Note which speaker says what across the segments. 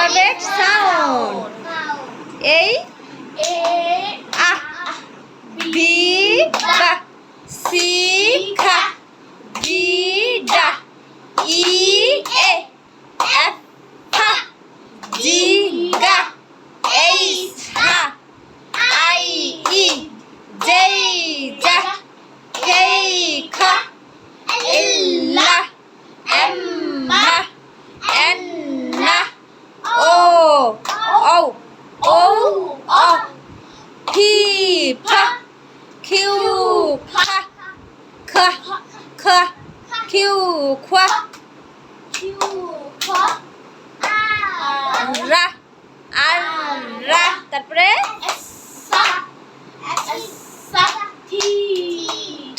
Speaker 1: alphabet sound. A A B ba C kha D da E a F ha G ga H ha I E J ja K kha L la M ma N na O P pa Q pa K K Q kwa ra ra তারপরে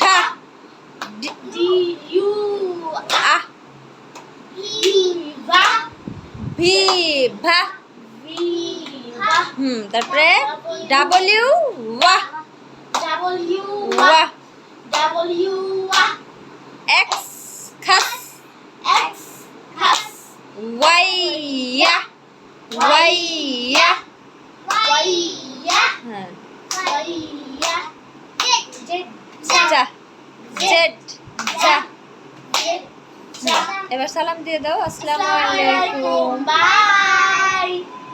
Speaker 1: ঠা V ভা তারপরে W ওয়া ওয়া x খাস Y ইয়া যা Z যা এবার সালাম দিয়ে দাও। আসসালামু আলাইকুম।
Speaker 2: বাই।